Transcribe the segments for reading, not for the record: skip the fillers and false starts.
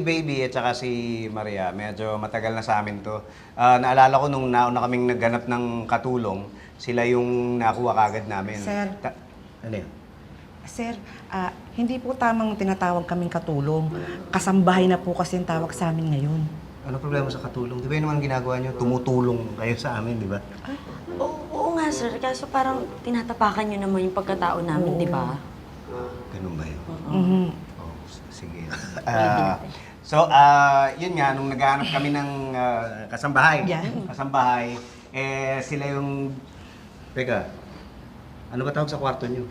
Baby at saka si Maria, medyo matagal na sa amin to. Naalala ko nung nauna kaming nagganap ng katulong, sila yung nakuha kagad namin. Sir. Ano yun? Sir, hindi po tamang tinatawag kaming katulong. Kasambahay na po kasi yung tawag sa amin ngayon. Ano problema sa katulong? Di ba yun naman ginagawa nyo? Tumutulong kayo sa amin, di ba? Oo nga, sir. Kaso parang tinatapakan nyo naman yung pagkatao namin, di ba? Ganun ba yun? Mhm. Oh, sige. Yun nga, nung naghahanap kami ng kasambahay, Yan. kasambahay, sila yung... Teka, ano ba tawag sa kwarto nyo?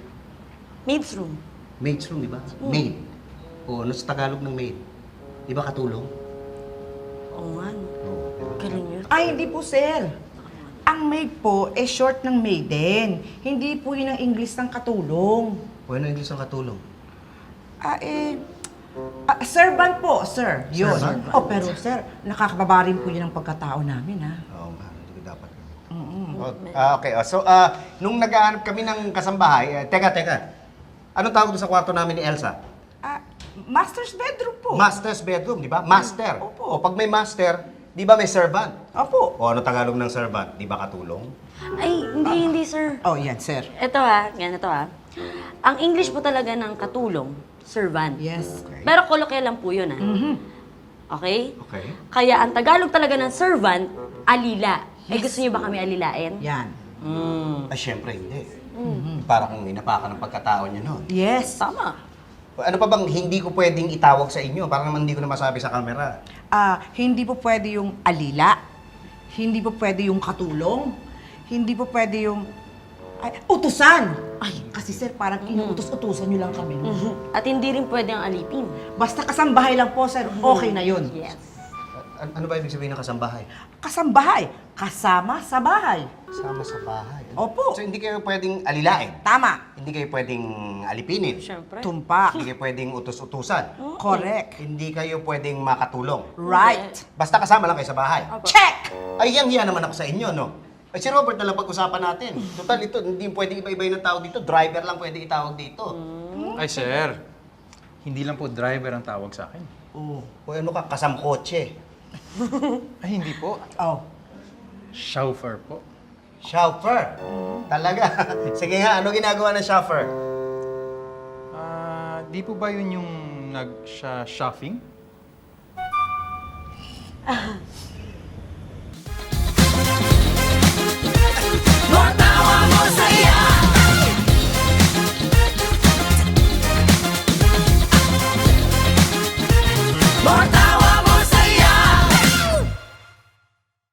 Maid's room. Maid's room, di ba? Maid. O, ano sa Tagalog ng maid? Di ba katulong? Oo nga, no. Oo, di ba? Galing yun. Ay, hindi po, sir. Ang maid po, short ng maiden. Hindi po yun ang English ng katulong. O, ano English ang katulong? Servant po, sir. Yun. Servant? Oh, pero sir, nakakababa rin po yun ang pagkatao namin, ha? Oo nga, hindi ko dapat. Mm-mm. Okay, nung naghahanap kami ng kasambahay, teka. Anong tawag doon sa kwarto namin ni Elsa? Master's bedroom po. Master's bedroom, di ba? Master. Opo. O pag may master, di ba may servant? Opo. O ano Tagalog ng servant? Di ba katulong? Ay, hindi, sir. Oh, yan, sir. Ito ganito Ang English po talaga ng katulong, servant. Yes. Okay. Pero kolokya lang po yun, Okay? Okay. Kaya ang Tagalog talaga ng servant, alila. Gusto niyo ba kami alilain? Yan. Ay, syempre hindi. Para kung inapakan ng pagkatao niyo noon. Yes. Tama. Ano pa bang hindi ko pwedeng itawag sa inyo? Para naman hindi ko na masabi sa camera. Hindi po pwede yung alila. Hindi po pwede yung katulong. Hindi po pwede yung... utusan! Ay, kasi sir, parang inuutos-utusan nyo lang kami. At hindi rin pwede ang alipin. Basta kasambahay lang po, sir. Okay na yun. Yes. Ano ba ibig sabihin ng kasambahay? Kasambahay. Kasama sa bahay. Kasama sa bahay. Opo. So hindi kayo pwedeng alilain? Tama. Hindi kayo pwedeng alipinin? Siyempre. Tumpa. Hindi kayo pwedeng utos-utusan? Correct. Hindi kayo pwedeng makatulong? Right. Basta kasama lang kayo sa bahay? Check! Ay, hiya naman ako sa inyo, no? Ay, si Robert na lang pag-usapan natin. Total, ito, hindi pwedeng iba-iba ng tawag dito. Driver lang pwede itawag dito. Ay, sir. Hindi lang po driver ang tawag sa akin. O ano ka, kasamkotse. Ay, hindi po. Oh. Chauffeur po. Chauffeur. Talaga. Sige nga, ano ginagawa ng chauffeur? Di po ba yun yung nag-shopping?